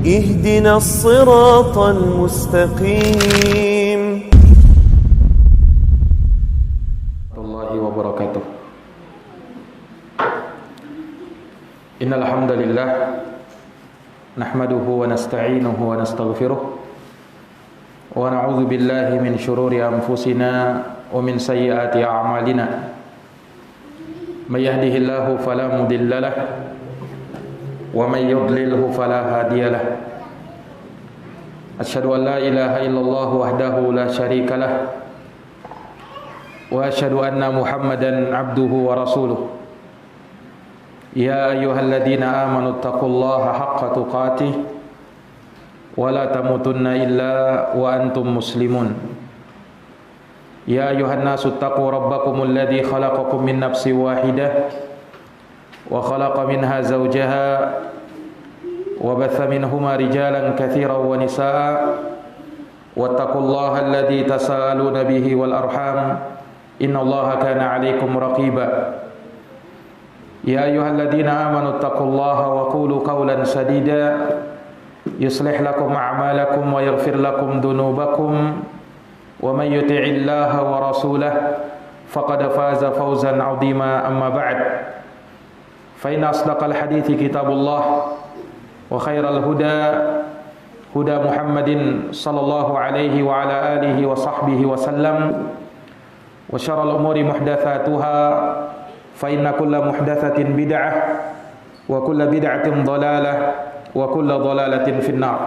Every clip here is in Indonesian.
اهدنا الصراط المستقيم. الله وبركاته. إن الحمد لله نحمده ونستعينه ونستغفره ونعوذ بالله من شرور أنفسنا ومن سيئات أعمالنا. من يهده الله فلا مضل له ومن يضلله فلا هادي له. أشهد أن لا إله إلا الله وحده لا شريك له وأشهد أن محمدا عبده ورسوله. يا أيها الذين آمنوا اتقوا الله حق تقاته ولا تموتن إلا وأنتم مسلمون. يا أيها الناس اتقوا ربكم الذي خلقكم من نفس واحدة وخلق منها زوجها وبث منهما رجالا كثيرا ونساء واتقوا الله الذي تساءلون به والأرحام إن الله كان عليكم رقيبا. يا أيها الذين آمنوا اتقوا الله وقولوا قولا سديدا يصلح لكم أعمالكم ويغفر لكم ذنوبكم ومن يطع الله ورسوله فقد فاز فوزا عظيما. أما بعد فإن أصدق الحديث كتاب الله وخير الهدى هدى محمد صلى الله عليه وعلى آله وصحبه وسلم وشر الأمور محدثاتها فإن كل محدثة بدعة وكل بدعة ضلالة وكل ضلالة في النار.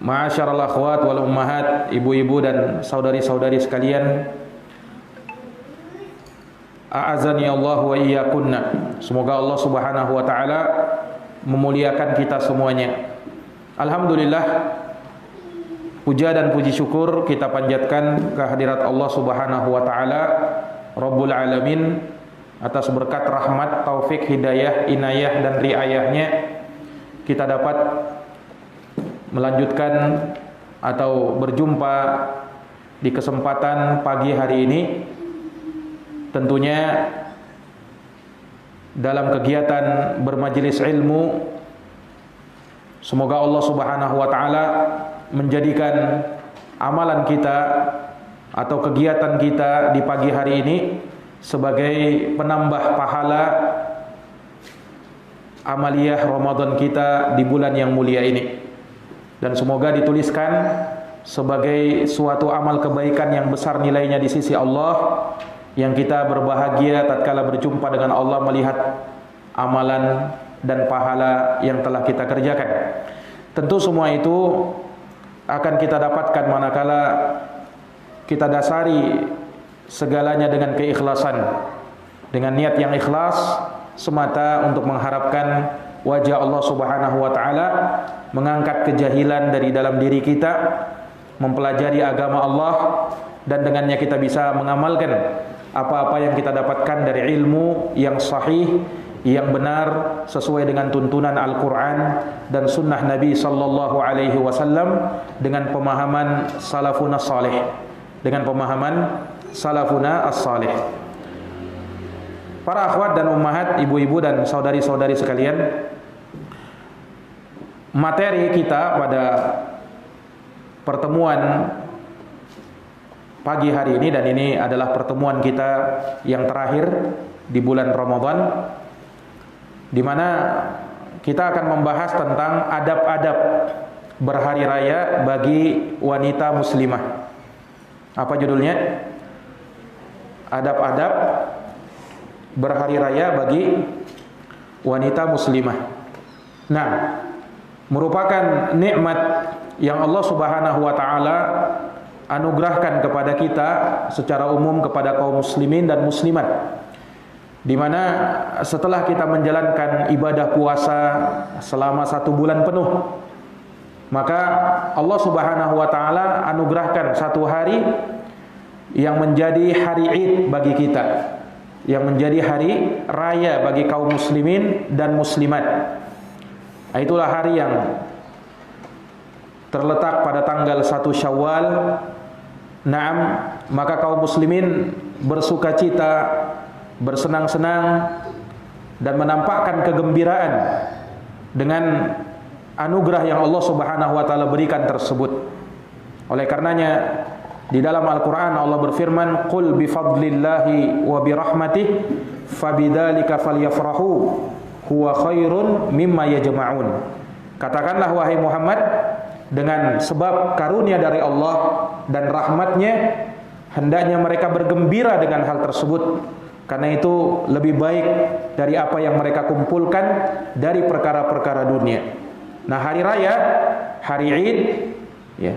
Ma'asyiral akhwat wal ummahat, ibu-ibu dan saudari-saudari sekalian, a'azani Allah wa iyyakunna. Semoga Allah Subhanahu wa taala memuliakan kita semuanya. Alhamdulillah, puja dan puji syukur kita panjatkan kehadirat Allah Subhanahu wa taala Rabbul Alamin atas berkat rahmat, taufik, hidayah, inayah dan riayahnya kita dapat melanjutkan atau berjumpa di kesempatan pagi hari ini, tentunya dalam kegiatan bermajelis ilmu. Semoga Allah Subhanahu wa taala menjadikan amalan kita atau kegiatan kita di pagi hari ini sebagai penambah pahala amaliyah Ramadan kita di bulan yang mulia ini, dan semoga dituliskan sebagai suatu amal kebaikan yang besar nilainya di sisi Allah, yang kita berbahagia tatkala berjumpa dengan Allah melihat amalan dan pahala yang telah kita kerjakan. Tentu semua itu akan kita dapatkan manakala kita dasari segalanya dengan keikhlasan, dengan niat yang ikhlas semata untuk mengharapkan wajah Allah Subhanahu wa taala, mengangkat kejahilan dari dalam diri kita, mempelajari agama Allah, dan dengannya kita bisa mengamalkan apa-apa yang kita dapatkan dari ilmu yang sahih, yang benar sesuai dengan tuntunan Al-Quran dan sunnah Nabi sallallahu alaihi wasallam, dengan pemahaman salafuna salih, dengan pemahaman salafuna as-salih. Para akhwat dan ummahat, ibu-ibu dan saudari-saudari sekalian, materi kita pada pertemuan pagi hari ini, dan ini adalah pertemuan kita yang terakhir di bulan Ramadan, di mana kita akan membahas tentang adab-adab berhari raya bagi wanita muslimah. Apa judulnya? Adab-adab berhari raya bagi wanita muslimah. Nah, merupakan nikmat yang Allah Subhanahu wa taala anugerahkan kepada kita secara umum, kepada kaum muslimin dan muslimat, di mana setelah kita menjalankan ibadah puasa selama 1 bulan penuh, maka Allah Subhanahu wa taala anugerahkan 1 hari yang menjadi hari Id bagi kita, yang menjadi hari raya bagi kaum muslimin dan muslimat. Itulah hari yang terletak pada tanggal 1 Syawal. Naam, maka kaum muslimin bersukacita, bersenang-senang dan menampakkan kegembiraan dengan anugerah yang Allah Subhanahu wa taala berikan tersebut. Oleh karenanya di dalam Al-Qur'an Allah berfirman, "Qul bi fadlillahi wa bi rahmatihi fabidzalika falyafrahu huwa khairun mimma yajma'un." Katakanlah wahai Muhammad, dengan sebab karunia dari Allah dan rahmatnya hendaknya mereka bergembira dengan hal tersebut, karena itu lebih baik dari apa yang mereka kumpulkan dari perkara-perkara dunia. Nah, hari raya, hari Id, ya,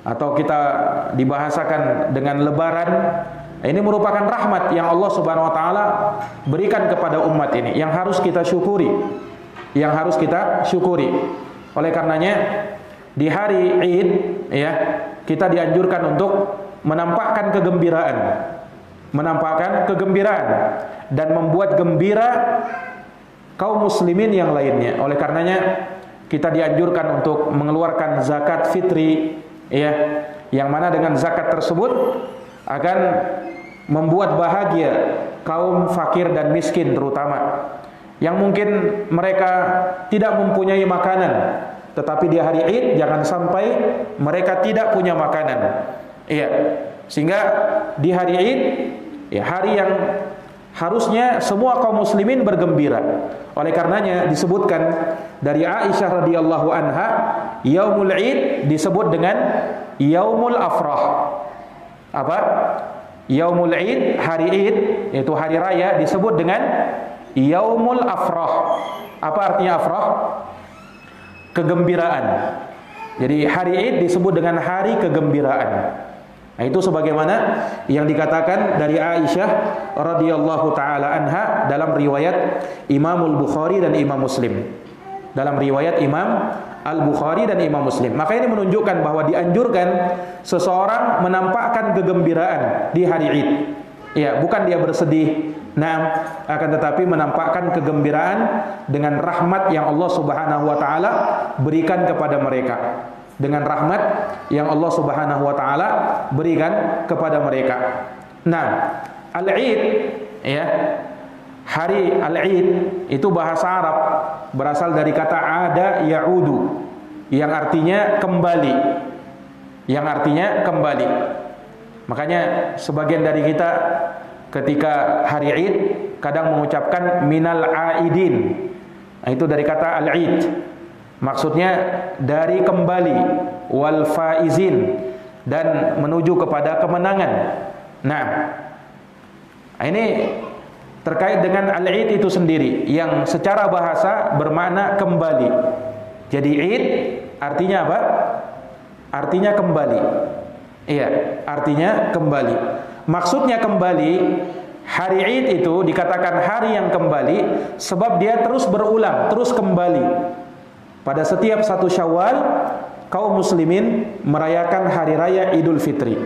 atau kita dibahasakan dengan lebaran, ini merupakan rahmat yang Allah Subhanahu wa taala berikan kepada umat ini yang harus kita syukuri. Oleh karenanya di hari Id, ya, kita dianjurkan untuk menampakkan kegembiraan dan membuat gembira kaum muslimin yang lainnya. Oleh karenanya kita dianjurkan untuk mengeluarkan zakat fitri, ya, yang mana dengan zakat tersebut akan membuat bahagia kaum fakir dan miskin, terutama yang mungkin mereka tidak mempunyai makanan, tetapi di hari Id jangan sampai mereka tidak punya makanan. Iya, sehingga di hari Id, ya, hari yang harusnya semua kaum muslimin bergembira. Oleh karenanya disebutkan dari Aisyah radhiyallahu anha, Yaumul Id disebut dengan Yaumul Afrah. Apa? Yaumul Id, hari Id, yaitu hari raya, disebut dengan Yaumul Afrah. Apa artinya afrah? Kegembiraan. Jadi hari Id disebut dengan hari kegembiraan. Nah, itu sebagaimana yang dikatakan dari Aisyah radhiyallahu taala anha dalam riwayat Imamul Bukhari dan Imam Muslim. Dalam riwayat Imam Al-Bukhari dan Imam Muslim. Maka ini menunjukkan bahwa dianjurkan seseorang menampakkan kegembiraan di hari Id. Ya, bukan dia bersedih, nah, akan tetapi menampakkan kegembiraan dengan rahmat yang Allah Subhanahu wa taala berikan kepada mereka. Dengan rahmat yang Allah Subhanahu wa taala berikan kepada mereka. Nah, Al-Id, ya, hari Al-Id itu bahasa Arab, berasal dari kata ada ya'udu, yang artinya kembali. Makanya sebagian dari kita ketika hari Id kadang mengucapkan minal aidin. Nah, itu dari kata al-Id. Maksudnya dari kembali, wal faizin, dan menuju kepada kemenangan. Nah, ini terkait dengan al-Id itu sendiri yang secara bahasa bermakna kembali. Jadi Id artinya apa? Artinya kembali. Iya, artinya kembali. Maksudnya kembali, hari Id itu dikatakan hari yang kembali sebab dia terus berulang, terus kembali. Pada setiap 1 Syawal, kaum muslimin merayakan hari raya Idul Fitri.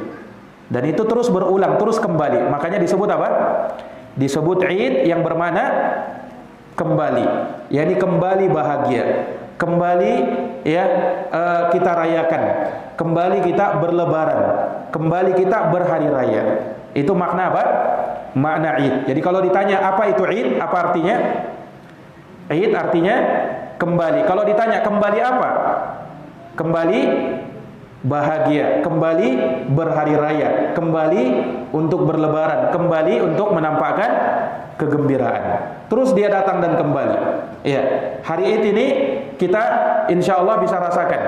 Dan itu terus berulang, terus kembali. Makanya disebut apa? Disebut Id yang bermakna kembali. yakni kembali bahagia. Kembali ya kita rayakan. Kembali kita berlebaran. Kembali kita berhari raya. Itu makna apa? Makna Id. Jadi kalau ditanya apa itu Id, apa artinya? Id artinya kembali. Kalau ditanya kembali apa? Kembali bahagia, kembali berhari raya, kembali untuk berlebaran, kembali untuk menampakkan kegembiraan. Terus dia datang dan kembali. Ya, hari Id ini kita insya Allah bisa rasakan.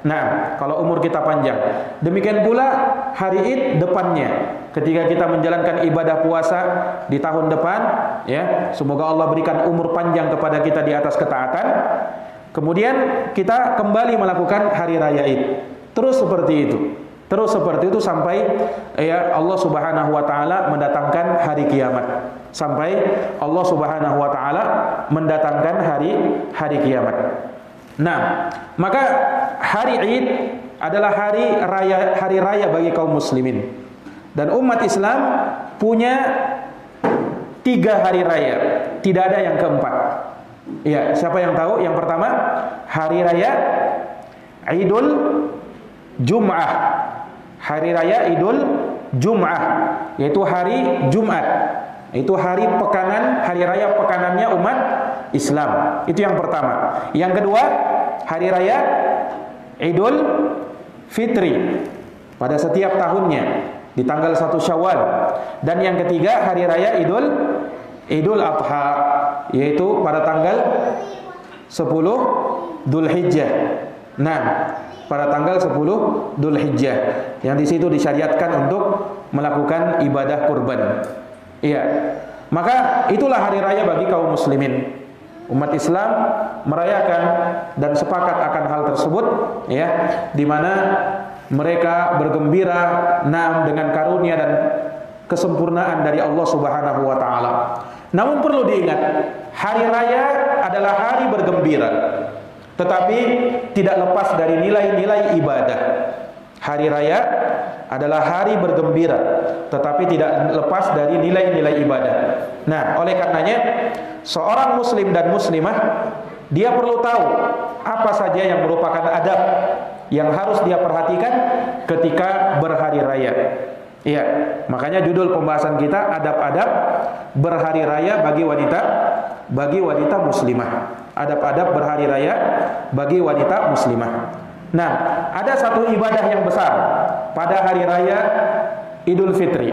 Nah, kalau umur kita panjang. Demikian pula hari Id depannya. Ketika kita menjalankan ibadah puasa di tahun depan, ya, semoga Allah berikan umur panjang kepada kita di atas ketaatan. Kemudian kita kembali melakukan hari raya Id. Terus seperti itu. Terus seperti itu sampai ya Allah Subhanahu wa taala mendatangkan hari kiamat. Sampai Allah Subhanahu wa taala mendatangkan hari kiamat. Nah, maka hari Id adalah hari raya bagi kaum muslimin. Dan umat Islam punya 3 hari raya, tidak ada yang keempat. Ya, siapa yang tahu? Yang pertama, hari raya Idul Jum'ah. Hari raya Idul Jum'ah, yaitu hari Jumat. Itu hari pekanan, hari raya pekanannya umat Islam. Itu yang pertama. Yang kedua, hari raya Idul Fitri pada setiap tahunnya di tanggal 1 Syawal. Dan yang ketiga, hari raya Idul Adha, yaitu pada tanggal 10 Dzulhijjah. Nah, pada tanggal 10 Dzulhijjah, yang di situ disyariatkan untuk melakukan ibadah kurban. Iya. Maka itulah hari raya bagi kaum muslimin. Umat Islam merayakan dan sepakat akan hal tersebut, ya, di mana mereka bergembira dengan karunia dan kesempurnaan dari Allah Subhanahu wa taala. Namun perlu diingat, hari raya adalah hari bergembira, tetapi tidak lepas dari nilai-nilai ibadah. Hari raya adalah hari bergembira, tetapi tidak lepas dari nilai-nilai ibadah. Nah, oleh karenanya seorang muslim dan muslimah, dia perlu tahu apa saja yang merupakan adab yang harus dia perhatikan ketika berhari raya. Iya, makanya judul pembahasan kita adab-adab berhari raya bagi wanita muslimah. Adab-adab berhari raya bagi wanita muslimah. Nah, ada satu ibadah yang besar pada hari raya Idul Fitri.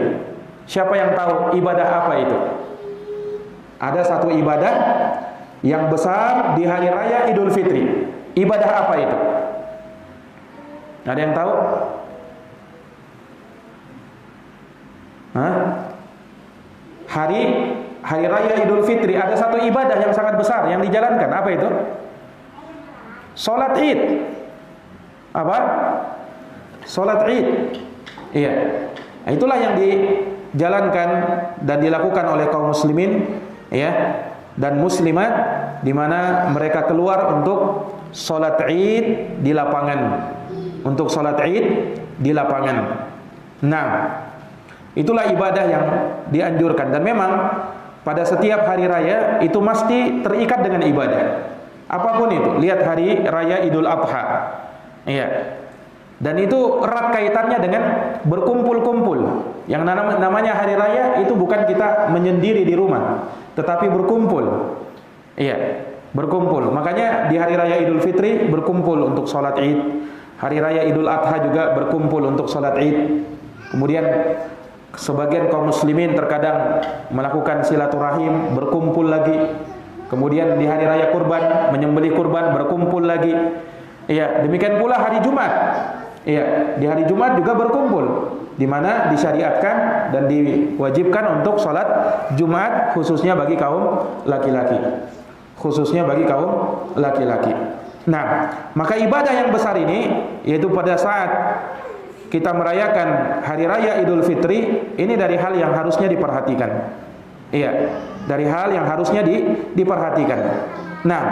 Siapa yang tahu ibadah apa itu? Ada satu ibadah yang besar di hari raya Idul Fitri. Ibadah apa itu? Ada yang tahu? Hah? Hari raya Idul Fitri ada satu ibadah yang sangat besar yang dijalankan. Apa itu? Salat Id. Apa? Salat Id. Iya. Nah, itulah yang dijalankan dan dilakukan oleh kaum muslimin, ya, dan muslimat, di mana mereka keluar untuk salat Id di lapangan. Untuk salat Id di lapangan. Nah, itulah ibadah yang dianjurkan, dan memang pada setiap hari raya itu mesti terikat dengan ibadah. Apapun itu, lihat hari raya Idul Adha. Iya. Dan itu erat kaitannya dengan berkumpul-kumpul. Yang namanya hari raya itu bukan kita menyendiri di rumah, tetapi berkumpul. Iya, berkumpul. Makanya di hari raya Idul Fitri berkumpul untuk salat Id. Hari raya Idul Adha juga berkumpul untuk salat Id. Kemudian sebagian kaum muslimin terkadang melakukan silaturahim, berkumpul lagi. Kemudian di hari raya kurban, menyembelih kurban, berkumpul lagi. Iya, demikian pula hari Jumat. Iya, di hari Jumat juga berkumpul, di mana disyariatkan dan diwajibkan untuk sholat Jumat khususnya bagi kaum laki-laki. Khususnya bagi kaum laki-laki. Nah, maka ibadah yang besar ini, yaitu pada saat kita merayakan hari raya Idul Fitri, ini dari hal yang harusnya diperhatikan. Iya, dari hal yang harusnya diperhatikan. Nah,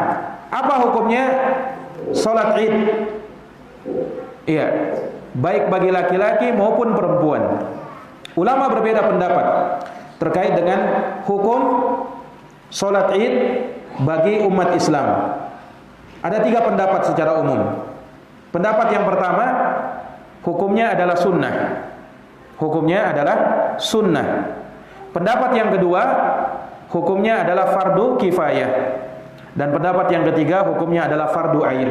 apa hukumnya salat Id? Iya, baik bagi laki-laki maupun perempuan. Ulama berbeda pendapat terkait dengan hukum salat Id bagi umat Islam. Ada 3 pendapat secara umum. Pendapat yang pertama, hukumnya adalah sunnah. Hukumnya adalah sunnah. Pendapat yang kedua, hukumnya adalah fardu kifayah. Dan pendapat yang ketiga, hukumnya adalah fardu ain.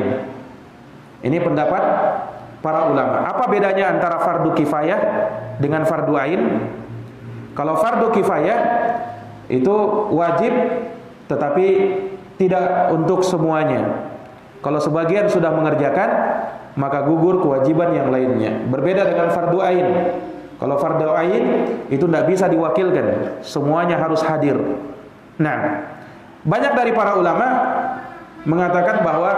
Ini pendapat para ulama. Apa bedanya antara fardu kifayah dengan fardu ain? Kalau fardu kifayah itu wajib, tetapi tidak untuk semuanya. Kalau sebagian sudah mengerjakan, maka gugur kewajiban yang lainnya. Berbeda dengan fardu ain. Kalau fardu ain itu tidak bisa diwakilkan, semuanya harus hadir. Nah, banyak dari para ulama mengatakan bahwa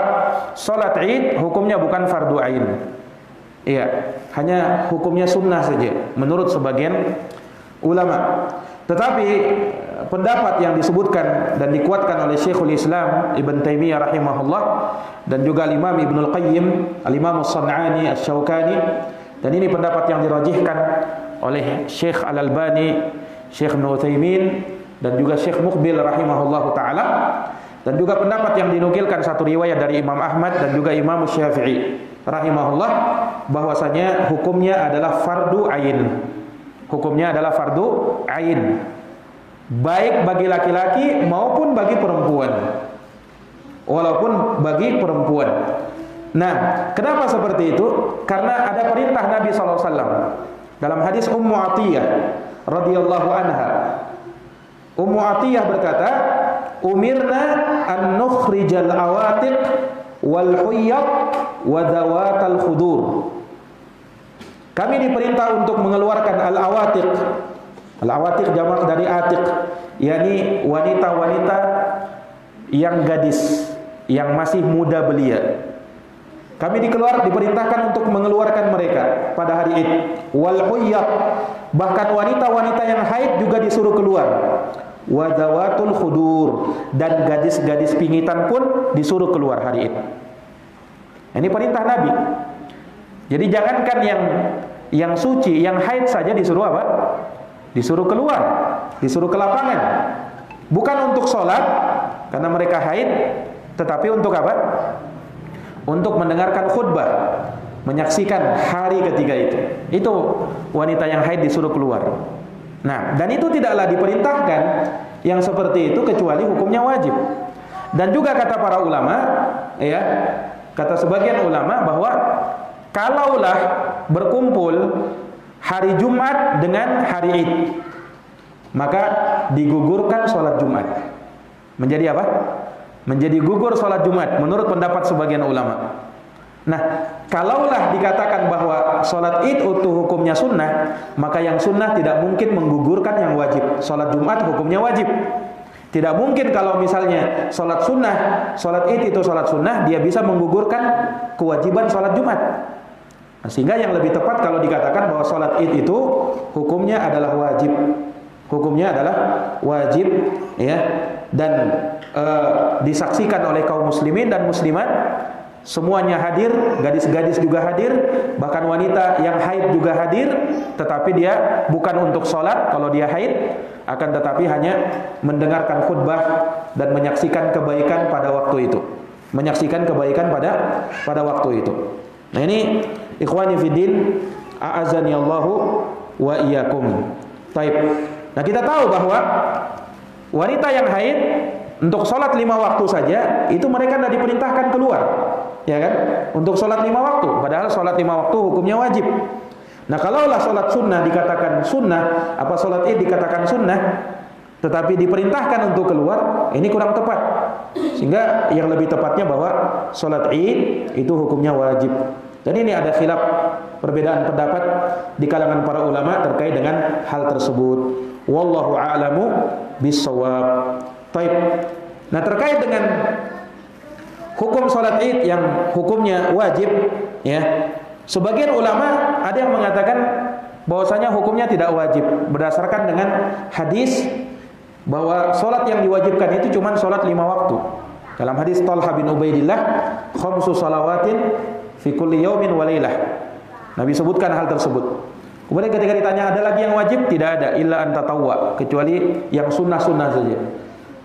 salat Id hukumnya bukan fardu ain. Iya, hanya hukumnya sunnah saja menurut sebagian ulama. Tetapi pendapat yang disebutkan dan dikuatkan oleh Syekhul Islam Ibn Taimiyah rahimahullah dan juga Imam Ibnul Qayyim, Al-Imam As-San'ani, Asy-Syaukani, dan ini pendapat yang dirajihkan oleh Syekh Al-Albani, Syekh Ibnu Utsaimin, dan juga Syekh Muqbil rahimahullahu taala, dan juga pendapat yang dinukilkan satu riwayat dari Imam Ahmad dan juga Imam Syafi'i rahimahullah, bahwasanya hukumnya adalah fardu ain. Hukumnya adalah fardu ain. baik bagi laki-laki maupun bagi perempuan. Walaupun bagi perempuan. Nah, kenapa seperti itu? Karena ada perintah Nabi SAW dalam hadis Ummu Atiyah radhiyallahu anha. Ummu Atiyah berkata, "Umirna an nukhrijal awatiq wal huyyat wa dawatal khudur." Kami diperintah untuk mengeluarkan al-awatiq. Al-awatiq jamak dari atiq, yakni wanita-wanita yang gadis, yang masih muda belia. Kami diperintahkan untuk mengeluarkan mereka pada hari Id. Wal huyyat, bahkan wanita-wanita yang haid juga disuruh keluar. Wa dawatul khudur, dan gadis-gadis pingitan pun disuruh keluar hari Id. Ini perintah Nabi. Jadi jangankan yang suci, yang haid saja disuruh apa? Disuruh keluar, disuruh ke lapangan. Bukan untuk sholat karena mereka haid, tetapi untuk apa? Untuk mendengarkan khutbah, menyaksikan hari ketiga itu. Itu wanita yang haid disuruh keluar. Nah, dan itu tidaklah diperintahkan yang seperti itu kecuali hukumnya wajib. Dan juga kata para ulama, ya, kata sebagian ulama bahwa kalaulah berkumpul hari Jumat dengan hari Id, maka digugurkan sholat Jumat. Menjadi apa? Menjadi gugur sholat Jumat menurut pendapat sebagian ulama. Nah, kalaulah dikatakan bahwa sholat Id itu hukumnya sunnah, maka yang sunnah tidak mungkin menggugurkan yang wajib. Sholat Jumat hukumnya wajib. Tidak mungkin kalau misalnya sholat sunnah, sholat Id itu sholat sunnah, dia bisa menggugurkan kewajiban sholat Jumat. Nah, sehingga yang lebih tepat kalau dikatakan bahwa sholat Id itu hukumnya adalah wajib. Hukumnya adalah wajib, ya, dan disaksikan oleh kaum muslimin dan muslimat, semuanya hadir, gadis-gadis juga hadir, bahkan wanita yang haid juga hadir, tetapi dia bukan untuk sholat kalau dia haid, akan tetapi hanya mendengarkan khutbah dan menyaksikan kebaikan pada waktu itu, menyaksikan kebaikan pada waktu itu. Nah, ini ikhwani fiddin, a'azani Allahu wa iyyakum. Taib. Nah, kita tahu bahwa wanita yang haid untuk sholat 5 waktu saja itu mereka tidak diperintahkan keluar, ya kan? Untuk sholat 5 waktu, padahal sholat 5 waktu hukumnya wajib. Nah, kalaulah sholat sunnah dikatakan sunnah, apa sholat Id dikatakan sunnah, tetapi diperintahkan untuk keluar, ini kurang tepat. Sehingga yang lebih tepatnya bahwa sholat Id itu hukumnya wajib. Dan ini ada khilaf, perbedaan pendapat di kalangan para ulama terkait dengan hal tersebut. Wallahu a'lamu bis-shawab. Taib. Nah, terkait dengan hukum sholat Id yang hukumnya wajib, ya, sebagian ulama ada yang mengatakan bahwasanya hukumnya tidak wajib berdasarkan dengan hadis bahwa sholat yang diwajibkan itu cuma sholat 5 waktu. Dalam hadis Talha bin Ubaidillah, khamsu salawatin fi kulli yaumin wa lailah. Nabi sebutkan hal tersebut. Kemudian ketika ditanya ada lagi yang wajib, tidak ada, illa an tatawwa, kecuali yang sunnah-sunnah saja.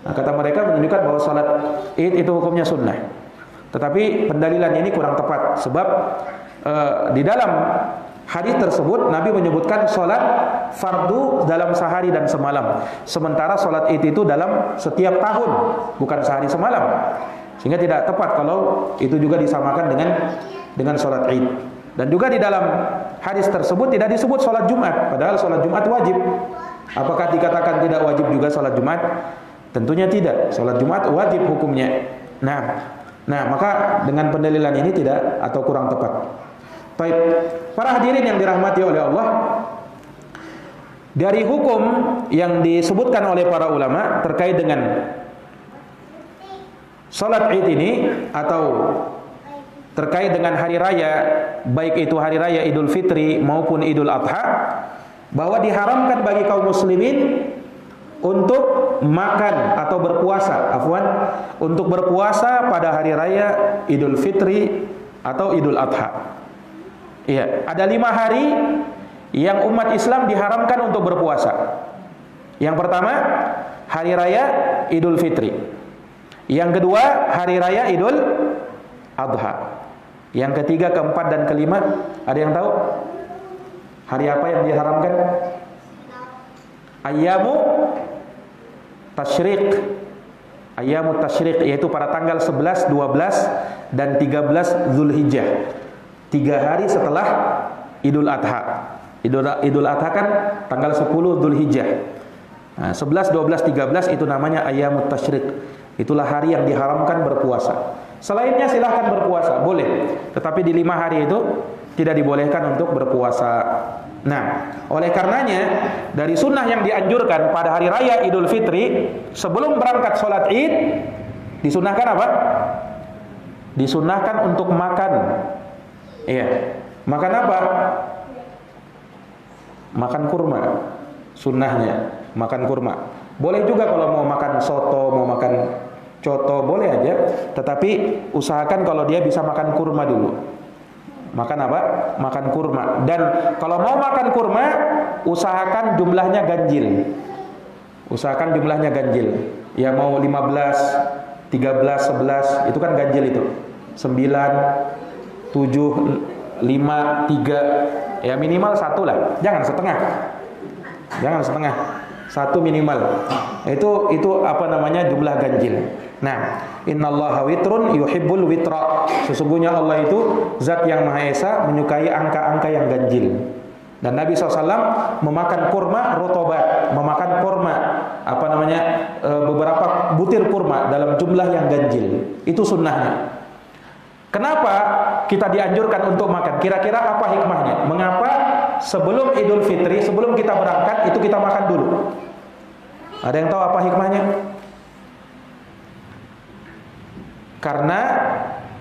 Nah, kata mereka menunjukkan bahwa salat Id itu hukumnya sunnah. Tetapi pendalilan ini kurang tepat sebab di dalam hadis tersebut Nabi menyebutkan salat fardu dalam sehari dan semalam. Sementara salat Id itu dalam setiap tahun, bukan sehari semalam. Sehingga tidak tepat kalau itu juga disamakan dengan salat Id. Dan juga di dalam hadis tersebut tidak disebut salat Jumat, padahal salat Jumat wajib. Apakah dikatakan tidak wajib juga salat Jumat? Tentunya tidak. Salat Jumat wajib hukumnya. Nah, maka dengan pendalilan ini tidak atau kurang tepat. Baik, para hadirin yang dirahmati oleh Allah, dari hukum yang disebutkan oleh para ulama terkait dengan salat Id ini atau terkait dengan hari raya, baik itu hari raya Idul Fitri maupun Idul Adha, bahwa diharamkan bagi kaum muslimin untuk makan atau berpuasa, untuk berpuasa pada hari raya Idul Fitri atau Idul Adha. Iya, ada 5 hari yang umat Islam diharamkan untuk berpuasa. Yang pertama, hari raya Idul Fitri. Yang kedua, hari raya Idul Adha. Yang ketiga, keempat, dan kelima, ada yang tahu? Hari apa yang diharamkan? Ayyamu tasyrik. Ayyamut tasyrik yaitu pada tanggal 11, 12 dan 13 Zulhijjah. 3 hari setelah Idul Adha. Idul Adha kan tanggal 10 Zulhijjah. Nah, 11, 12, 13 itu namanya ayyamut tasyrik. Itulah hari yang diharamkan berpuasa. Selainnya silahkan berpuasa, boleh. Tetapi di 5 hari itu tidak dibolehkan untuk berpuasa. Nah, oleh karenanya dari sunnah yang dianjurkan pada hari raya Idul Fitri sebelum berangkat sholat Id disunahkan apa? Disunahkan untuk makan. Iya. Makan apa? Makan kurma. Sunnahnya makan kurma. Boleh juga kalau mau makan soto, mau makan coto, boleh aja. Tetapi usahakan kalau dia bisa makan kurma dulu. Makan apa? Makan kurma. Dan kalau mau makan kurma, usahakan jumlahnya ganjil. Usahakan jumlahnya ganjil. Ya mau 15, 13, 11, itu kan ganjil itu. 9, 7, 5, 3. Ya minimal 1 lah. Jangan setengah. Jangan setengah. 1 minimal. Itu apa namanya? Jumlah ganjil. Nah, innallaha witrun yuhibbul witra. Sesungguhnya Allah itu zat yang Maha Esa, menyukai angka-angka yang ganjil. Dan Nabi SAW memakan kurma rotobat, memakan kurma apa namanya beberapa butir kurma dalam jumlah yang ganjil. Itu sunnahnya. Kenapa kita dianjurkan untuk makan? Kira-kira apa hikmahnya? Mengapa sebelum Idul Fitri, sebelum kita berangkat itu kita makan dulu? Ada yang tahu apa hikmahnya? Karena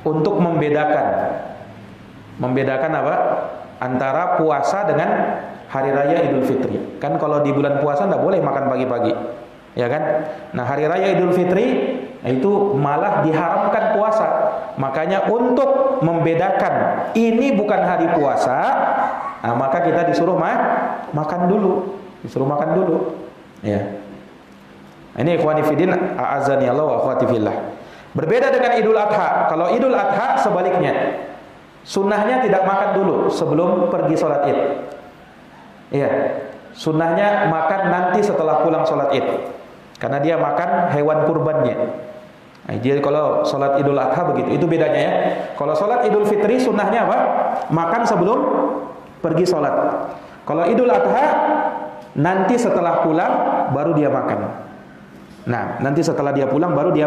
untuk membedakan apa? Antara puasa dengan hari raya Idul Fitri. Kan kalau di bulan puasa enggak boleh makan pagi-pagi. Ya kan? Nah, hari raya Idul Fitri itu malah diharamkan puasa. Makanya untuk membedakan ini bukan hari puasa, nah, maka kita disuruh makan dulu. Disuruh makan dulu. Ya. Ini ikhwani fiddin, a'azani Allah wa akhwati fillah. Berbeda dengan Idul Adha. Kalau Idul Adha sebaliknya. Sunnahnya tidak makan dulu sebelum pergi sholat Id. Iya. Sunnahnya makan nanti setelah pulang sholat Id. Karena dia makan hewan kurbannya. Nah, jadi kalau sholat Idul Adha begitu. Itu bedanya ya. Kalau sholat Idul Fitri sunnahnya apa? Makan sebelum pergi sholat. Kalau Idul Adha nanti setelah pulang baru dia makan. Nah, nanti setelah dia pulang baru dia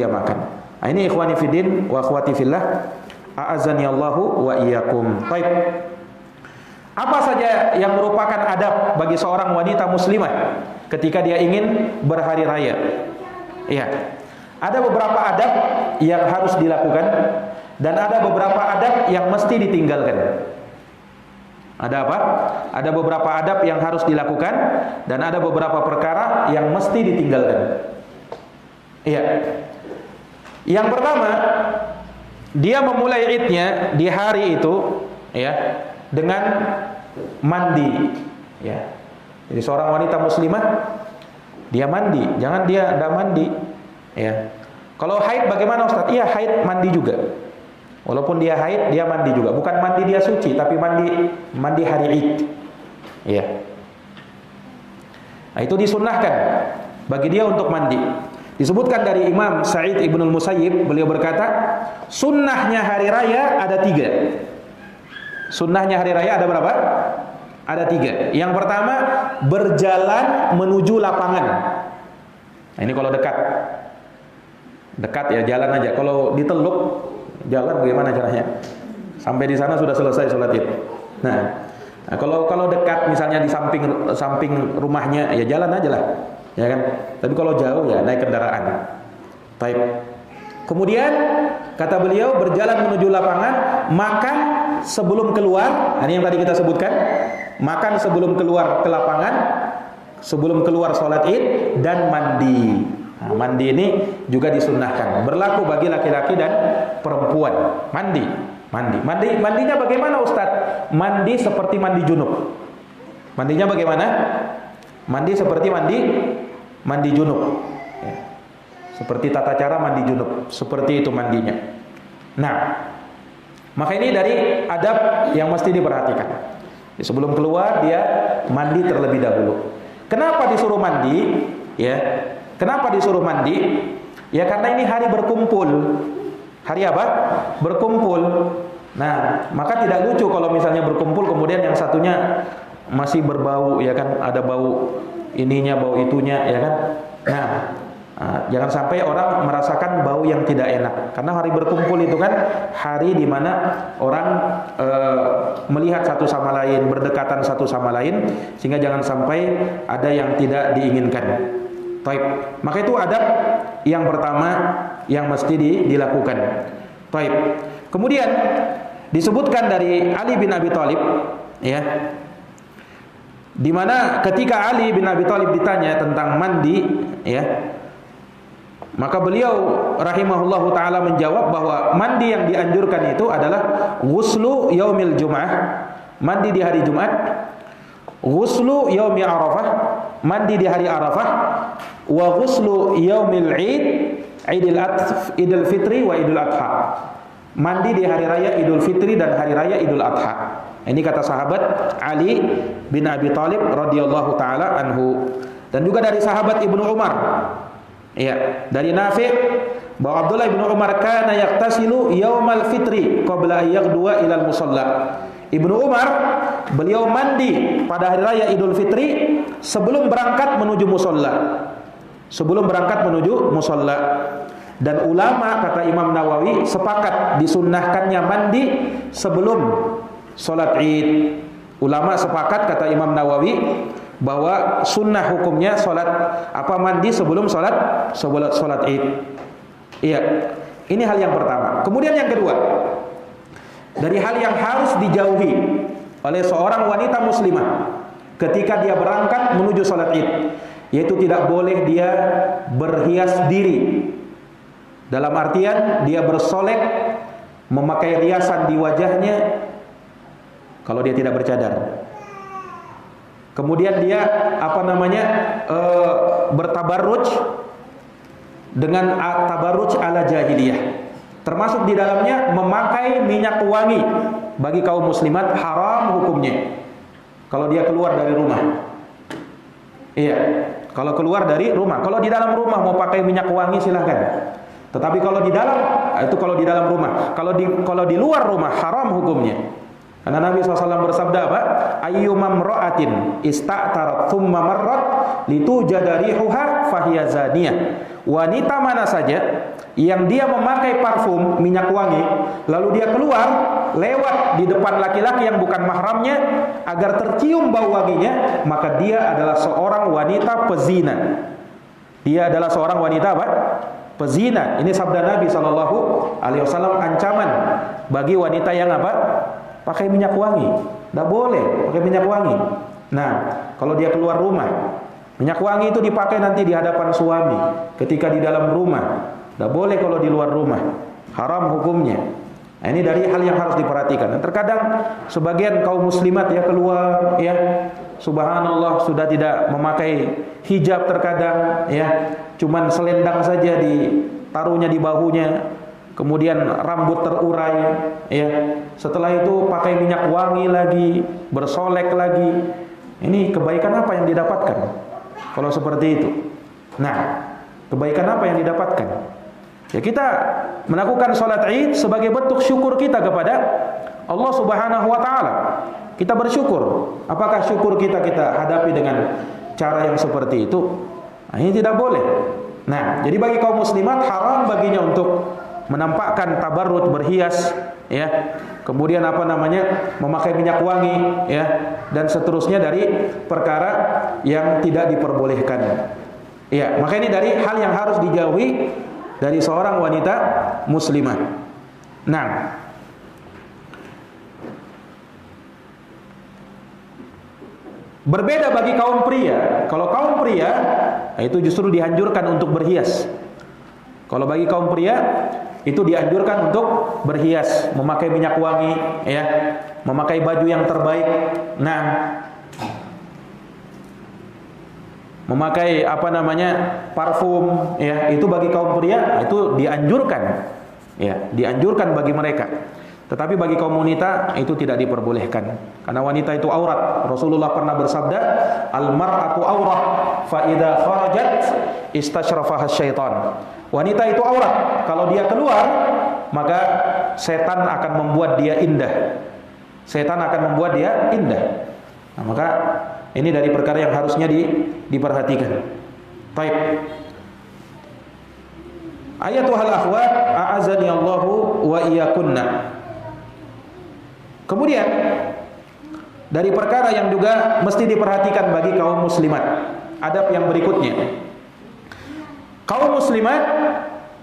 makan. Nah, ini ikhwani fiddin wa akhwati fillah, a'azani Allahu wa iyyakum. Baik. Apa saja yang merupakan adab bagi seorang wanita muslimah ketika dia ingin berhari raya? Iya. Ada beberapa adab yang harus dilakukan dan ada beberapa adab yang mesti ditinggalkan. Ada apa? Ada beberapa adab yang harus dilakukan dan ada beberapa perkara yang mesti ditinggalkan. Iya. Yang pertama, dia memulai idnya di hari itu ya dengan mandi. Ya. Jadi seorang wanita muslimah dia mandi, jangan dia enggak mandi. Ya. Kalau haid bagaimana Ustaz? Iya, haid mandi juga. Walaupun dia haid, dia mandi juga. Bukan mandi dia suci, tapi mandi hari Id. Iya. Nah, itu disunnahkan bagi dia untuk mandi. Disebutkan dari Imam Sa'id Ibnul Musayyib, beliau berkata, sunnahnya hari raya ada 3. Sunnahnya hari raya ada berapa? Ada 3. Yang pertama, berjalan menuju lapangan. Nah, ini kalau dekat. Dekat ya, jalan aja. Kalau di Teluk, jalan bagaimana caranya? Sampai di sana sudah selesai sholat Id. Nah, kalau dekat misalnya di samping rumahnya, ya jalan aja lah. Ya kan? Tapi kalau jauh ya naik kendaraan. Baik. Kemudian kata beliau berjalan menuju lapangan, makan sebelum keluar. Ini yang tadi kita sebutkan. Makan sebelum keluar ke lapangan, sebelum keluar sholat Id, dan mandi. Nah, mandi ini juga disunnahkan. Berlaku bagi laki-laki dan perempuan. Mandinya bagaimana Ustaz? Mandi seperti mandi junub. Mandinya bagaimana? Mandi seperti mandi junub. Ya. Seperti tata cara mandi junub. Seperti itu mandinya. Nah, maka ini dari adab yang mesti diperhatikan. Sebelum keluar dia mandi terlebih dahulu. Kenapa disuruh mandi? Ya. Kenapa disuruh mandi? Ya karena ini hari berkumpul. Hari apa? Berkumpul. Nah, maka tidak lucu kalau misalnya berkumpul kemudian yang satunya masih berbau, ya kan? Ada bau ininya, bau itunya, ya kan? Nah, jangan sampai orang merasakan bau yang tidak enak. Karena hari berkumpul itu kan hari di mana orang melihat satu sama lain, berdekatan satu sama lain, sehingga jangan sampai ada yang tidak diinginkan. Baik, maka itu adab yang pertama yang mesti dilakukan. Baik. Kemudian disebutkan dari Ali bin Abi Thalib, ya, di mana ketika Ali bin Abi Thalib ditanya tentang mandi, ya, maka beliau rahimahullahu taala menjawab bahwa mandi yang dianjurkan itu adalah ghuslu yaumil jum'ah, mandi di hari Jumat, ghuslu yaumi Arafah, mandi di hari Arafah, wa ghuslu yaumil Id, Idul Fitri wa Idul Adha, mandi di hari raya Idul Fitri dan hari raya Idul Adha. Ini kata sahabat Ali bin Abi Thalib radhiyallahu taala anhu. Dan juga dari sahabat Ibnu Umar, ya, dari Nafi' bahwa Abdullah bin Umar kana yaqtasilu yaumal fitri qabla yaghduwa ilal musalla. Ibnu Umar beliau mandi pada hari raya Idul Fitri sebelum berangkat menuju musalla. Sebelum berangkat menuju musalla. Dan ulama, kata Imam Nawawi, sepakat disunnahkannya mandi sebelum salat Id. Ulama sepakat, kata Imam Nawawi, bahwa sunnah hukumnya mandi sebelum salat Id. Iya. Ini hal yang pertama. Kemudian yang kedua, dari hal yang harus dijauhi oleh seorang wanita muslimah ketika dia berangkat menuju salat Id, yaitu tidak boleh dia berhias diri. Dalam artian dia bersolek, memakai riasan di wajahnya kalau dia tidak bercadar. Kemudian dia bertabarruj dengan tabarruj ala jahiliyah. Termasuk di dalamnya memakai minyak wangi. Bagi kaum muslimat haram hukumnya kalau dia keluar dari rumah. Iya, kalau keluar dari rumah. Kalau di dalam rumah mau pakai minyak wangi silahkan. Tetapi kalau di dalam, itu kalau di dalam rumah. Kalau di luar rumah haram hukumnya. Karena Nabi SAW bersabda apa? Ayyumam ra'atin ista'tarat thumma marrat litujada rihuha fahiya zaniyah. Wanita mana saja yang dia memakai parfum minyak wangi lalu dia keluar lewat di depan laki-laki yang bukan mahramnya agar tercium bau wanginya, maka dia adalah seorang wanita pezina. Dia adalah seorang wanita apa? Pezina. Ini sabda Nabi SAW, ancaman bagi wanita yang apa? Pakai minyak wangi. Tidak boleh pakai minyak wangi. Nah, kalau dia keluar rumah, minyak wangi itu dipakai nanti di hadapan suami ketika di dalam rumah. Tidak boleh kalau di luar rumah. Haram hukumnya. Nah, ini dari hal yang harus diperhatikan. Dan terkadang sebagian kaum muslimat ya keluar, ya, subhanallah, sudah tidak memakai hijab terkadang, ya, cuman selendang saja ditaruhnya di bahunya, kemudian rambut terurai, ya, setelah itu pakai minyak wangi lagi, bersolek lagi. Ini kebaikan apa yang didapatkan kalau seperti itu? Nah, kebaikan apa yang didapatkan? Ya, kita melakukan salat Id sebagai bentuk syukur kita kepada Allah Subhanahu wa taala. Kita bersyukur. Apakah syukur kita hadapi dengan cara yang seperti itu? Nah, ini tidak boleh. Nah, jadi bagi kaum muslimat haram baginya untuk menampakkan tabarruj, berhias, ya. Kemudian memakai minyak wangi, ya, dan seterusnya dari perkara yang tidak diperbolehkan. Ya, maka ini dari hal yang harus dijauhi dari seorang wanita muslimah. Nah, berbeda bagi kaum pria. Kalau kaum pria itu justru dianjurkan untuk berhias. Kalau bagi kaum pria itu dianjurkan untuk berhias, memakai minyak wangi, ya, memakai baju yang terbaik. Nah, memakai parfum, ya, itu bagi kaum pria itu dianjurkan, ya, dianjurkan bagi mereka. Tetapi bagi kaum wanita itu tidak diperbolehkan. Karena wanita itu aurat. Rasulullah pernah bersabda, "Al-mar'atu aurat, fa idza kharajat istashrafaha syaitan." Wanita itu aurat. Kalau dia keluar, maka setan akan membuat dia indah. Setan akan membuat dia indah. Nah, maka ini dari perkara yang harusnya diperhatikan. Baik. Ayatuhal akhwat, a'azani Allahu wa iyyakunna. Kemudian dari perkara yang juga mesti diperhatikan bagi kaum muslimat, adab yang berikutnya. Kaum muslimat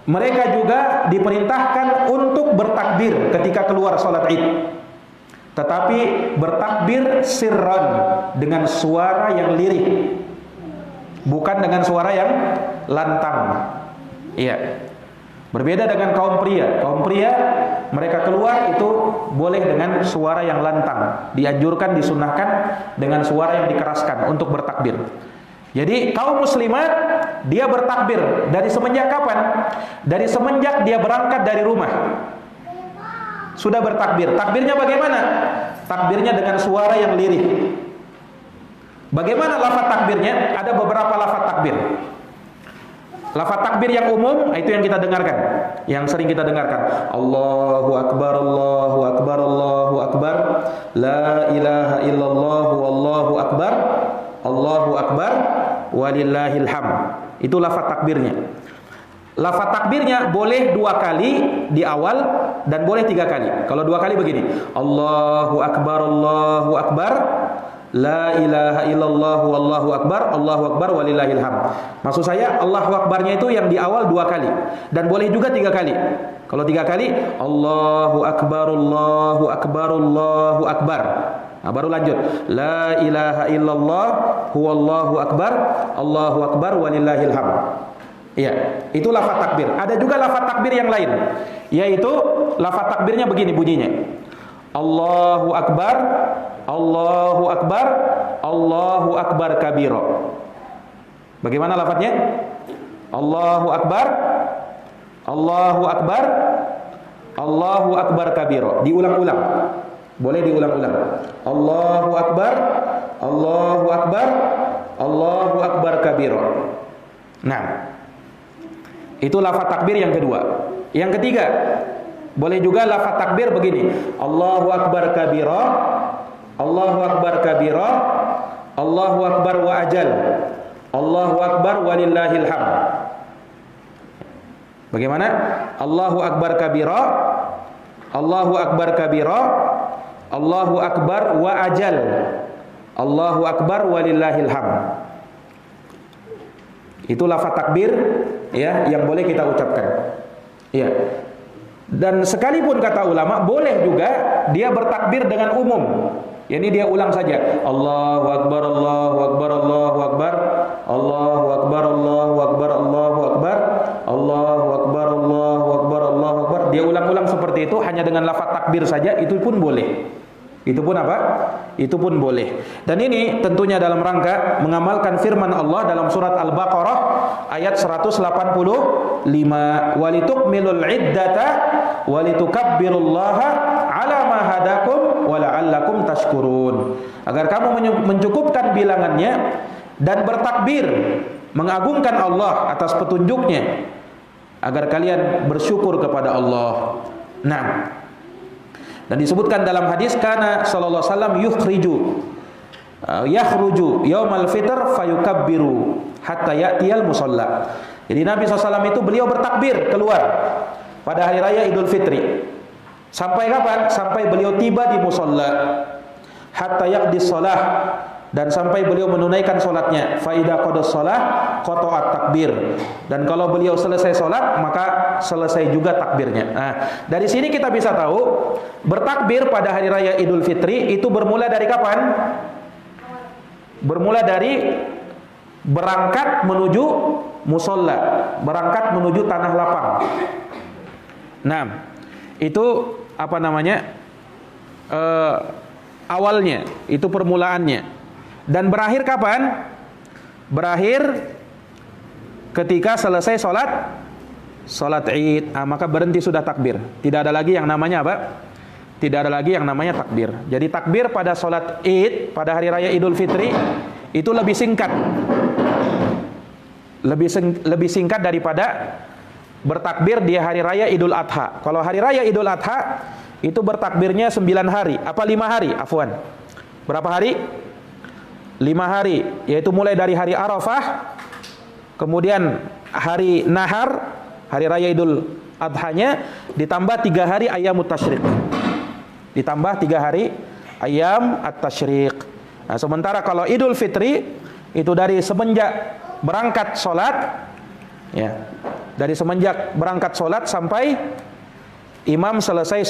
mereka juga diperintahkan untuk bertakbir ketika keluar salat Id. Tetapi bertakbir sirran, dengan suara yang lirih, bukan dengan suara yang lantang. Iya. Berbeda dengan kaum pria. Kaum pria mereka keluar itu boleh dengan suara yang lantang. Dianjurkan, disunahkan dengan suara yang dikeraskan untuk bertakbir. Jadi kaum muslimat dia bertakbir dari semenjak kapan? Dari semenjak dia berangkat dari rumah. Sudah bertakbir. Takbirnya bagaimana? Takbirnya dengan suara yang lirih. Bagaimana lafaz takbirnya? Ada beberapa lafaz takbir. Lafaz takbir yang umum itu yang kita dengarkan, yang sering kita dengarkan. Allahu akbar, Allahu akbar, Allahu akbar. La ilaha illallah, wallahu akbar. Allahu akbar walillahil hamd. Itu lafaz takbirnya. Lafaz takbirnya boleh 2 kali di awal dan boleh 3 kali. Kalau 2 kali begini, Allahu akbar, Allahu akbar. La ilaha illallah wallahu akbar, Allahu akbar walillahil hamd. Maksud saya Allahu akbarnya itu yang di awal 2 kali dan boleh juga 3 kali. Kalau 3 kali Allahu akbar, Allahu akbar, Allahu akbar. Nah, baru lanjut. La ilaha illallah huwallahu akbar, Allahu akbar walillahil hamd. Iya, itu lafaz takbir. Ada juga lafaz takbir yang lain, yaitu lafaz takbirnya begini bunyinya. Allahu akbar, Allahu akbar, Allahu akbar kabira. Bagaimana lafadznya? Allahu akbar, Allahu akbar, Allahu akbar kabira. Diulang-ulang. Boleh diulang-ulang. Allahu akbar, Allahu akbar, Allahu akbar kabira. Nah, itu lafaz takbir yang kedua. Yang ketiga, boleh juga lafaz takbir begini. Allahu akbar kabira, Allahu akbar kabira, Allahu akbar wa ajal, Allahu akbar walillahil hamd. Bagaimana? Allahu akbar kabira, Allahu akbar kabira, Allahu akbar wa ajal, Allahu akbar walillahil hamd. Itu lafaz takbir ya yang boleh kita ucapkan. Ya. Dan sekalipun kata ulama boleh juga dia bertakbir dengan umum. Yani dia ulang saja. Allahu akbar, Allahu akbar, Allahu akbar, Allahu akbar, Allahu akbar, Allahu akbar, Allahu akbar, Allahu akbar, Allahu akbar. Dia ulang-ulang seperti itu hanya dengan lafaz takbir saja, itu pun boleh. Itu pun apa? Itu pun boleh. Dan ini tentunya dalam rangka mengamalkan firman Allah dalam surat Al-Baqarah ayat 185. Walitukmilul iddata walitukabbirullaha ala ma hadakum wa la'allakum tashkurun. Agar kamu mencukupkan bilangannya dan bertakbir mengagungkan Allah atas petunjuknya agar kalian bersyukur kepada Allah. Nah, dan disebutkan dalam hadis kana sallallahu alaihi wasallam yakhruju yaumal fitr fayukabbiru hatta ya'tiyal musalla. Jadi Nabi SAW itu beliau bertakbir keluar pada hari raya Idul Fitri. Sampai kapan? Sampai beliau tiba di musalla. Hatta yaqdis shalah, dan sampai beliau menunaikan salatnya. Fa idza qadas shalah qata'at takbir. Dan kalau beliau selesai salat maka selesai juga takbirnya. Nah, dari sini kita bisa tahu bertakbir pada hari raya Idul Fitri itu bermula dari kapan? Bermula dari berangkat menuju musalla, berangkat menuju tanah lapang. Nah, itu apa namanya? Awalnya, itu permulaannya. Dan berakhir kapan? Berakhir ketika selesai salat Id. Maka berhenti sudah takbir. Tidak ada lagi yang namanya apa? Tidak ada lagi yang namanya takbir. Jadi takbir pada sholat Id, pada hari raya Idul Fitri itu lebih singkat. Lebih singkat daripada bertakbir di hari raya Idul Adha. Kalau hari raya Idul Adha itu bertakbirnya 9 hari, apa 5 hari, afwan. Berapa hari? 5 hari, yaitu mulai dari hari Arafah, kemudian hari Nahar, hari raya Idul Adhanya, ditambah 3 hari Ayyamut Tasyriq. Ditambah 3 hari Ayyam At-Tasyriq. Nah, sementara kalau Idul Fitri itu dari semenjak berangkat sholat, ya, dari semenjak berangkat sholat sampai imam selesai